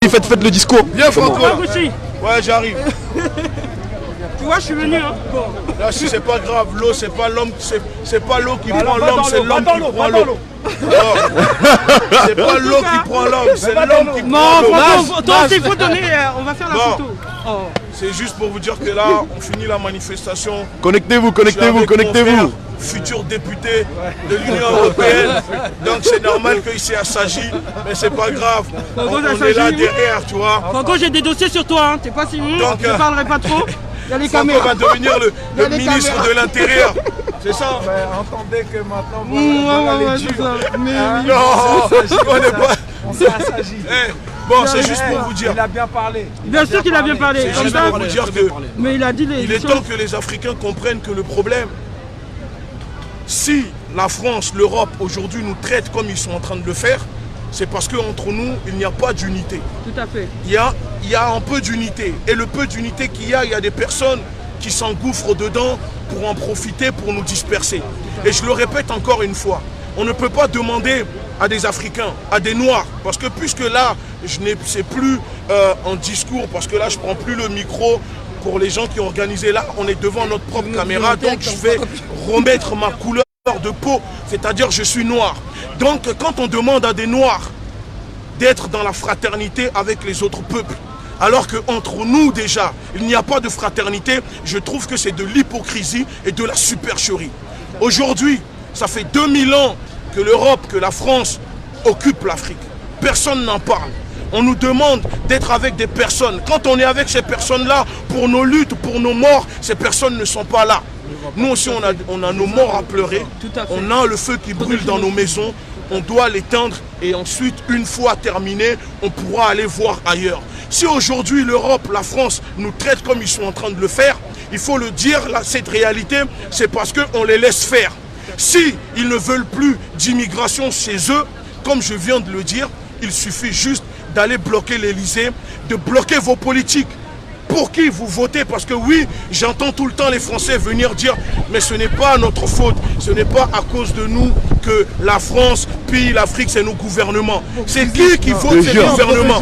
Faites le discours. Viens Franco. Ouais, j'arrive. Tu vois, je suis venu. Hein. Là, si c'est pas grave, l'eau, c'est pas l'homme, c'est pas l'eau qui prend l'homme, c'est l'homme qui prend l'eau. C'est pas l'eau qui prend l'homme, c'est l'homme qui prend l'eau. Non, toi aussi, il faut donner. On va faire la photo. C'est juste pour vous dire que là, on finit la manifestation. Connectez-vous. Futur député de l'Union Européenne. Donc c'est normal qu'ici à Sagy, mais c'est pas grave. On est là derrière, tu vois. Franco, j'ai des dossiers sur toi, hein. T'es pas si donc, je ne parlerai pas trop. Il y a les caméras. Franco va devenir le ministre de l'Intérieur. C'est ça. Entendez que maintenant, voilà les durs. Non, on n'est pas... On s'est à Sagy. Bon, c'est juste pour vous dire. Il a bien parlé. Bien sûr qu'il a bien parlé. C'est juste pour vous dire que... Mais il a dit les... Il est temps que les Africains comprennent que le problème, si la France, l'Europe aujourd'hui nous traitent comme ils sont en train de le faire, c'est parce qu'entre nous, il n'y a pas d'unité. Tout à fait. Il y a un peu d'unité. Et le peu d'unité qu'il y a des personnes qui s'engouffrent dedans pour en profiter, pour nous disperser. Et je le répète encore une fois, on ne peut pas demander à des Africains, à des Noirs, parce que puisque là, c'est plus un discours, parce que là, je ne prends plus le micro pour les gens qui ont organisé là, on est devant notre propre caméra, donc je vais remettre ma couleur de peau, c'est-à-dire je suis noir. Donc quand on demande à des Noirs d'être dans la fraternité avec les autres peuples, alors qu'entre nous déjà, il n'y a pas de fraternité, je trouve que c'est de l'hypocrisie et de la supercherie. Aujourd'hui, ça fait 2000 ans que l'Europe, que la France occupe l'Afrique. Personne n'en parle. On nous demande d'être avec des personnes. Quand on est avec ces personnes-là, pour nos luttes, pour nos morts, ces personnes ne sont pas là. Nous aussi, on a nos morts à pleurer. On a le feu qui brûle dans nos maisons. On doit l'éteindre et ensuite, une fois terminé, on pourra aller voir ailleurs. Si aujourd'hui l'Europe, la France nous traite comme ils sont en train de le faire, il faut le dire, là, cette réalité, c'est parce qu'on les laisse faire. Si ils ne veulent plus d'immigration chez eux, comme je viens de le dire, il suffit juste d'aller bloquer l'Elysée, de bloquer vos politiques. Pour qui vous votez? Parce que oui, j'entends tout le temps les Français venir dire mais ce n'est pas notre faute, ce n'est pas à cause de nous que la France pille l'Afrique, c'est nos gouvernements. C'est qui vote ces gouvernements?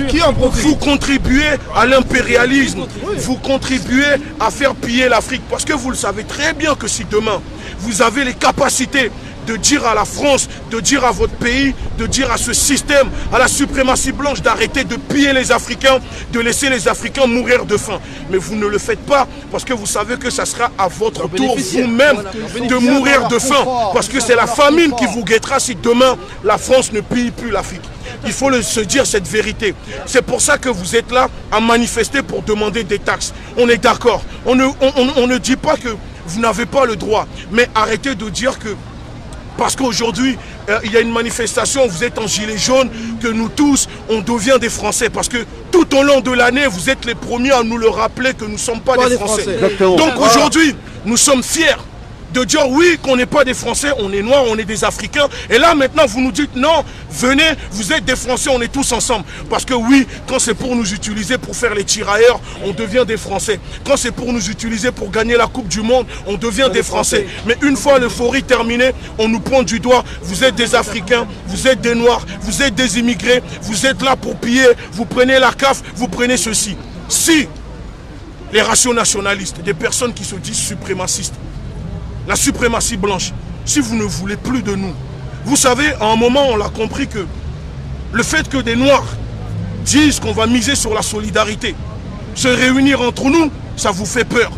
Vous contribuez à l'impérialisme, vous contribuez à faire piller l'Afrique. Parce que vous le savez très bien que si demain, vous avez les capacités de dire à la France, de dire à votre pays, de dire à ce système, à la suprématie blanche d'arrêter de piller les Africains, de laisser les Africains mourir de faim. Mais vous ne le faites pas parce que vous savez que ça sera à votre tour vous-même de mourir de faim. Parce que c'est la famine qui vous guettera si demain la France ne pille plus l'Afrique. Il faut se dire cette vérité. C'est pour ça que vous êtes là à manifester pour demander des taxes. On est d'accord. On ne dit pas que vous n'avez pas le droit. Mais arrêtez de dire que parce qu'aujourd'hui, il y a une manifestation, vous êtes en gilet jaune, que nous tous, on devient des Français. Parce que tout au long de l'année, vous êtes les premiers à nous le rappeler que nous ne sommes pas des Français. Donc aujourd'hui, nous sommes fiers de dire oui, qu'on n'est pas des Français, on est noirs, on est des Africains. Et là maintenant, vous nous dites non, venez, vous êtes des Français, on est tous ensemble. Parce que oui, quand c'est pour nous utiliser pour faire les tirailleurs, on devient des Français. Quand c'est pour nous utiliser pour gagner la Coupe du Monde, on devient des Français. Mais une fois l'euphorie terminée, on nous pointe du doigt, vous êtes des Africains, vous êtes des Noirs, vous êtes des immigrés, vous êtes là pour piller, vous prenez la CAF, vous prenez ceci. Si les raciaux nationalistes, des personnes qui se disent suprémacistes, la suprématie blanche, si vous ne voulez plus de nous, vous savez, à un moment, on l'a compris que le fait que des Noirs disent qu'on va miser sur la solidarité, se réunir entre nous, ça vous fait peur.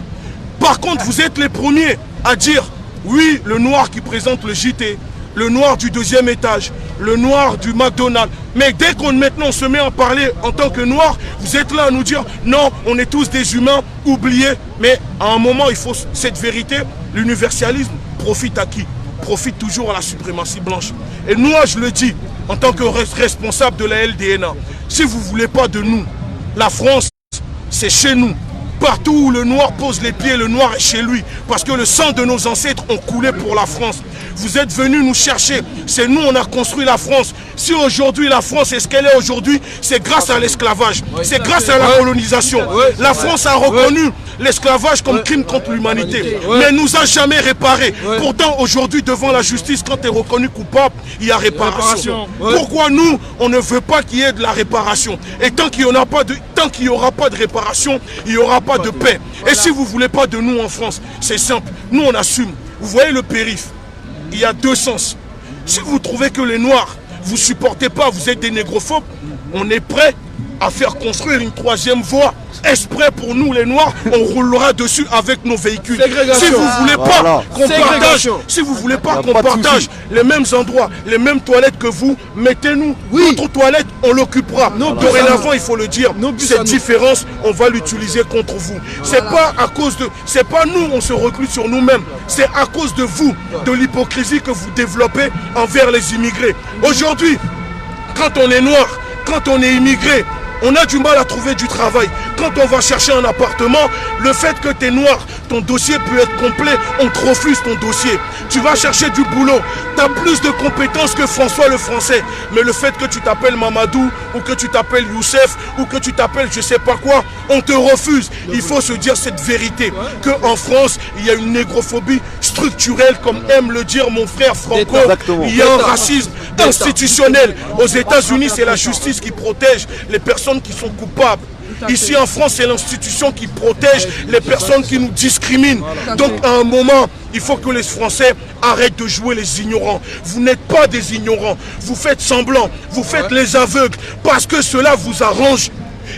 Par contre, vous êtes les premiers à dire, oui, le Noir qui présente le JT, le Noir du deuxième étage, le Noir du McDonald's. Mais dès qu'on maintenant se met à parler en tant que Noir, vous êtes là à nous dire, non, on est tous des humains, oubliés. Mais à un moment, il faut cette vérité. L'universalisme profite à qui? Profite toujours à la suprématie blanche. Et moi, je le dis, en tant que responsable de la LDNA, si vous ne voulez pas de nous, la France, c'est chez nous. Partout où le noir pose les pieds, le noir est chez lui. Parce que le sang de nos ancêtres ont coulé pour la France. Vous êtes venus nous chercher. C'est nous, on a construit la France. Si aujourd'hui la France est ce qu'elle est aujourd'hui, c'est grâce à l'esclavage. C'est grâce à la colonisation. La France a reconnu l'esclavage comme crime contre l'humanité. Mais elle nous a jamais réparé. Pourtant, aujourd'hui, devant la justice, quand tu es reconnu coupable, il y a réparation. Pourquoi nous, on ne veut pas qu'il y ait de la réparation? Et tant qu'il n'y aura pas de réparation, il n'y aura pas de paix. Et si vous ne voulez pas de nous en France, c'est simple. Nous, on assume. Vous voyez le périph', il y a deux sens. Si vous trouvez que les Noirs, vous ne supportez pas, vous êtes des négrophobes, on est prêt à faire construire une troisième voie. Exprès pour nous les Noirs, on roulera dessus avec nos véhicules. Si vous voulez pas qu'on partage, si vous voulez pas qu'on partage les mêmes endroits, les mêmes toilettes que vous, mettez-nous. Notre toilette, on l'occupera. Dorénavant, il faut le dire, cette différence, on va l'utiliser contre vous. C'est pas à cause de, c'est pas nous, on se recluse sur nous-mêmes. C'est à cause de vous, de l'hypocrisie que vous développez envers les immigrés. Aujourd'hui, quand on est noir, quand on est immigré, on a du mal à trouver du travail. Quand on va chercher un appartement, le fait que tu es noir, ton dossier peut être complet, on te refuse ton dossier. Tu vas chercher du boulot, tu as plus de compétences que François le Français. Mais le fait que tu t'appelles Mamadou, ou que tu t'appelles Youssef, ou que tu t'appelles je sais pas quoi, on te refuse. Il faut se dire cette vérité, qu'en France, il y a une négrophobie structurelle, comme aime le dire mon frère Franco. Il y a un racisme institutionnel. Aux États-Unis, c'est la justice qui protège les personnes qui sont coupables. Ici en France, c'est l'institution qui protège les personnes qui nous discriminent. Donc à un moment, il faut que les Français arrêtent de jouer les ignorants. Vous n'êtes pas des ignorants. Vous faites semblant, vous faites les aveugles parce que cela vous arrange.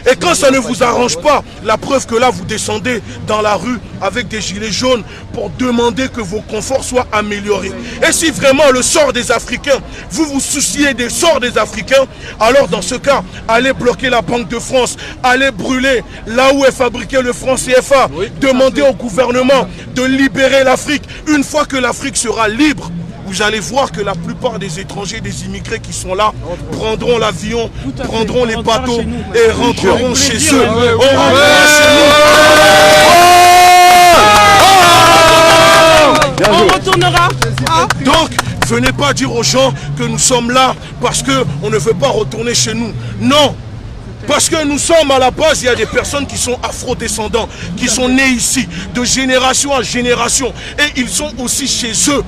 Et quand ça ne vous arrange pas, la preuve que là vous descendez dans la rue avec des gilets jaunes pour demander que vos conforts soient améliorés. Et si vraiment le sort des Africains, vous vous souciez des sorts des Africains, alors dans ce cas, allez bloquer la Banque de France, allez brûler là où est fabriqué le franc CFA, demandez au gouvernement de libérer l'Afrique. Une fois que l'Afrique sera libre, vous allez voir que la plupart des étrangers, des immigrés qui sont là, prendront l'avion, prendront les bateaux et rentreront chez eux. On rentrera chez nous. On retournera. Donc, venez pas dire aux gens que nous sommes là parce qu'on ne veut pas retourner chez nous. Non. Parce que nous sommes à la base, il y a des personnes qui sont afro-descendants, qui sont nés ici, de génération en génération. Et ils sont aussi chez eux.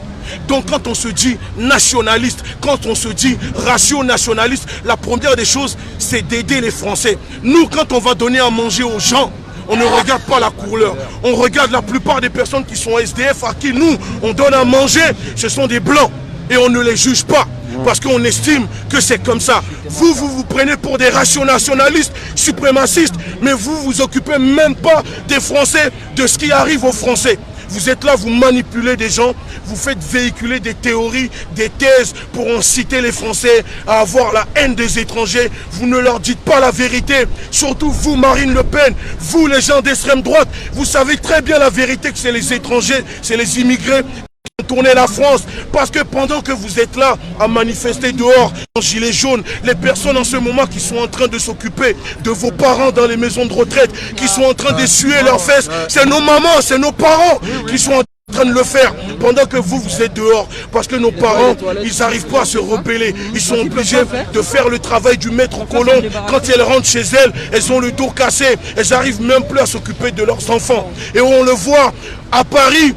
Donc quand on se dit nationaliste, quand on se dit ratio-nationaliste, la première des choses, c'est d'aider les Français. Nous, quand on va donner à manger aux gens, on ne regarde pas la couleur. On regarde la plupart des personnes qui sont SDF, à qui nous, on donne à manger, ce sont des blancs. Et on ne les juge pas. Parce qu'on estime que c'est comme ça. Vous vous prenez pour des rationalistes, suprémacistes, mais vous vous occupez même pas des Français, de ce qui arrive aux Français. Vous êtes là, vous manipulez des gens, vous faites véhiculer des théories, des thèses pour inciter les Français à avoir la haine des étrangers. Vous ne leur dites pas la vérité. Surtout vous, Marine Le Pen, vous les gens d'extrême droite, vous savez très bien la vérité que c'est les étrangers, c'est les immigrés qui ont tourné la France. Parce que pendant que vous êtes là à manifester dehors, en gilet jaune, les personnes en ce moment qui sont en train de s'occuper de vos parents dans les maisons de retraite, qui sont en train d'essuyer leurs fesses, c'est nos mamans, c'est nos parents qui sont en train de le faire pendant que vous êtes dehors, parce que nos parents ils n'arrivent pas à se rebeller, ils sont obligés de faire le travail du maître colon. Quand elles rentrent chez elles, elles ont le dos cassé, elles n'arrivent même plus à s'occuper de leurs enfants. Et on le voit à Paris,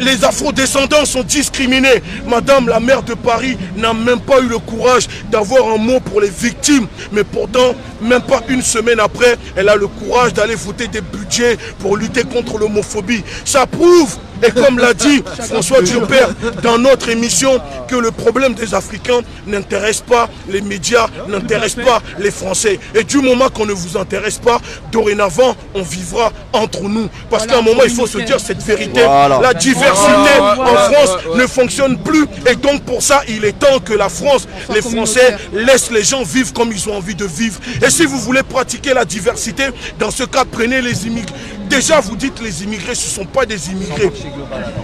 les afro-descendants sont discriminés. Madame la maire de Paris n'a même pas eu le courage d'avoir un mot pour les victimes. Mais pourtant, même pas une semaine après, elle a le courage d'aller voter des budgets pour lutter contre l'homophobie. Ça prouve, et comme l'a dit François Diopère dans notre émission, que le problème des Africains n'intéresse pas les médias, n'intéresse pas les Français. Et du moment qu'on ne vous intéresse pas, dorénavant, on vivra entre nous. Parce qu'à un moment, il faut se dire cette vérité. La diversité en France ne fonctionne plus. Et donc pour ça, il est temps que la France, les Français, laissent les gens vivre comme ils ont envie de vivre. Et si vous voulez pratiquer la diversité, dans ce cas, prenez les immigrés. Déjà, vous dites les immigrés, ce ne sont pas des immigrés.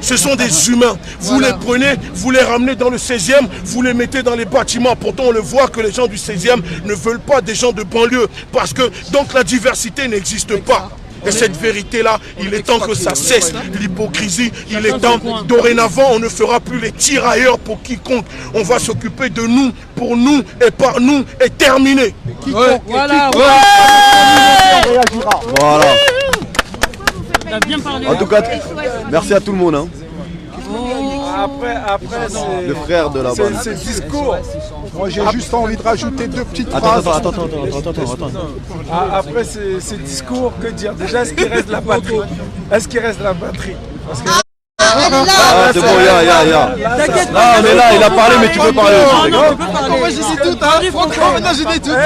Ce sont des humains. Vous les prenez, vous les ramenez dans le 16e, vous les mettez dans les bâtiments. Pourtant, on le voit que les gens du 16e ne veulent pas des gens de banlieue. Parce que, donc, la diversité n'existe pas. Et cette vérité-là, il est temps que ça cesse. L'hypocrisie, il est temps. Dorénavant, on ne fera plus les tirailleurs pour quiconque. On va s'occuper de nous, pour nous et par nous, et terminé. Voilà. Voilà. T'as bien parlé. En tout cas, merci à tout le monde. Hein. Après Le frère de la bande. c'est le discours. Moi j'ai juste envie de rajouter deux petites Attends. phrases. Après c'est le discours, que dire? Déjà, est-ce qu'il reste de la batterie? Est-ce qu'il reste de la batterie? Parce que Ah, c'est bon, ya. T'inquiète Non, mais là, il a parlé, mais tu peux parler aussi. Non, tu peux parler. Moi j'ai dit tout, hein. Maintenant j'ai dit tout.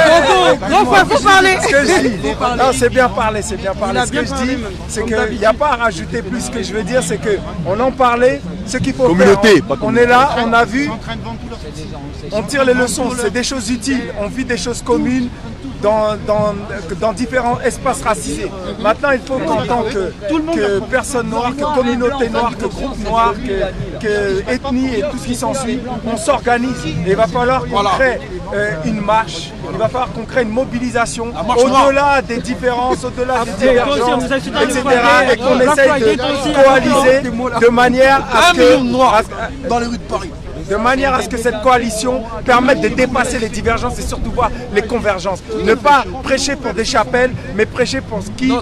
Faut parler. ce que je dis, non, c'est bien parlé, c'est bien parlé. Il a Ce bien que je parlé, dis, même. c'est Comme qu'il d'habitude. n'y a pas à rajouter plus. Ce que je veux dire, c'est qu'on en parlait, ce qu'il faut Communauté, faire. pas On communauté. est là, on a vu, on tire les leçons, c'est des choses utiles, on vit des choses communes dans différents espaces racisés. Maintenant, il faut qu'en tant que personne noire, que communauté noire, que groupe noir, que ethnie et tout ce qui s'ensuit, on s'organise. Et il va falloir qu'on crée une marche, il va falloir qu'on crée une mobilisation au-delà des différences, au-delà des divergences, etc. Et qu'on essaye de coaliser de manière à ce que... Dans les rues de Paris. De manière à ce que cette coalition permette de dépasser les divergences et surtout voir les convergences. Ne pas prêcher pour des chapelles, mais prêcher pour ce qui,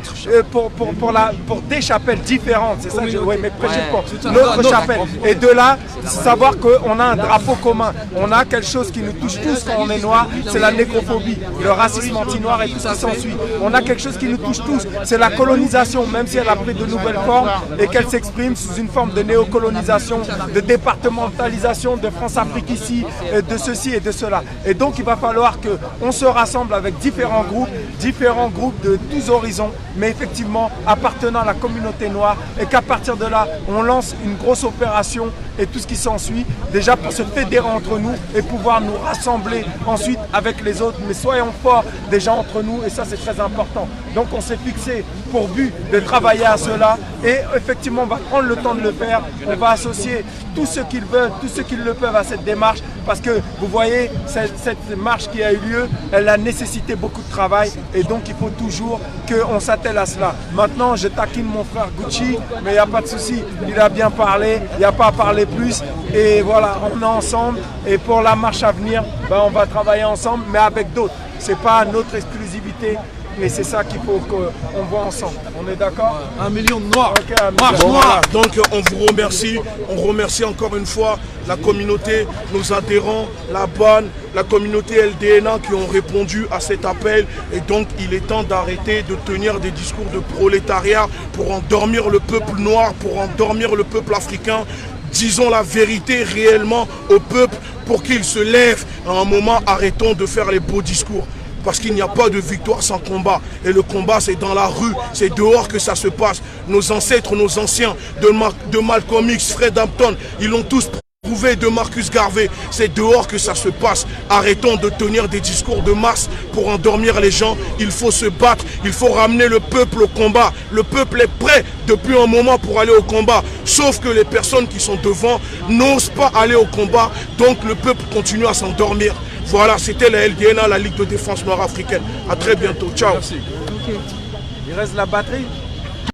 pour des chapelles différentes. C'est ça que mais prêcher pour notre chapelle. Et de là, savoir qu'on a un drapeau commun. On a quelque chose qui nous touche tous quand on est noir, c'est la négrophobie, le racisme anti-noir et tout ce qui s'ensuit. On a quelque chose qui nous touche tous, c'est la colonisation, même si elle a pris de nouvelles formes et qu'elle s'exprime sous une forme de néocolonisation, de départementalisation, de France-Afrique ici, de ceci et de cela. Et donc il va falloir qu'on se rassemble avec différents groupes de tous horizons, mais effectivement appartenant à la communauté noire, et qu'à partir de là, on lance une grosse opération et tout ce qui s'ensuit, déjà pour se fédérer entre nous et pouvoir nous rassembler ensuite avec les autres. Mais soyons forts déjà entre nous, et ça c'est très important. Donc on s'est fixé pour but de travailler à cela, et effectivement on va prendre le temps de le faire. On va associer tous ceux qu'ils veulent, tous ceux qui le peuvent à cette démarche, parce que vous voyez, cette marche qui a eu lieu, elle a nécessité beaucoup de travail, et donc il faut toujours qu'on s'attelle à cela. Maintenant, je taquine mon frère Gucci, mais il n'y a pas de souci, il a bien parlé, il n'y a pas à parler plus, et voilà, on est ensemble, et pour la marche à venir, ben, on va travailler ensemble, mais avec d'autres. Ce n'est pas notre exclusivité, mais c'est ça qu'il faut qu'on voit ensemble. On est d'accord? 1 million de noirs. Okay, Marche noire. Donc on vous remercie, on remercie encore une fois la communauté, nos adhérents, la BAN, la communauté LDNA qui ont répondu à cet appel. Et donc il est temps d'arrêter de tenir des discours de prolétariat pour endormir le peuple noir, pour endormir le peuple africain. Disons la vérité réellement au peuple pour qu'il se lève. À un moment, arrêtons de faire les beaux discours. Parce qu'il n'y a pas de victoire sans combat. Et le combat, c'est dans la rue, c'est dehors que ça se passe. Nos ancêtres, nos anciens, de Malcolm X, Fred Hampton, ils l'ont tous prouvé, de Marcus Garvey. C'est dehors que ça se passe. Arrêtons de tenir des discours de masse pour endormir les gens. Il faut se battre, il faut ramener le peuple au combat. Le peuple est prêt depuis un moment pour aller au combat. Sauf que les personnes qui sont devant n'osent pas aller au combat. Donc le peuple continue à s'endormir. Voilà, c'était la LDNA, la Ligue de défense nord-africaine. A très bientôt. Ciao. Il reste la batterie.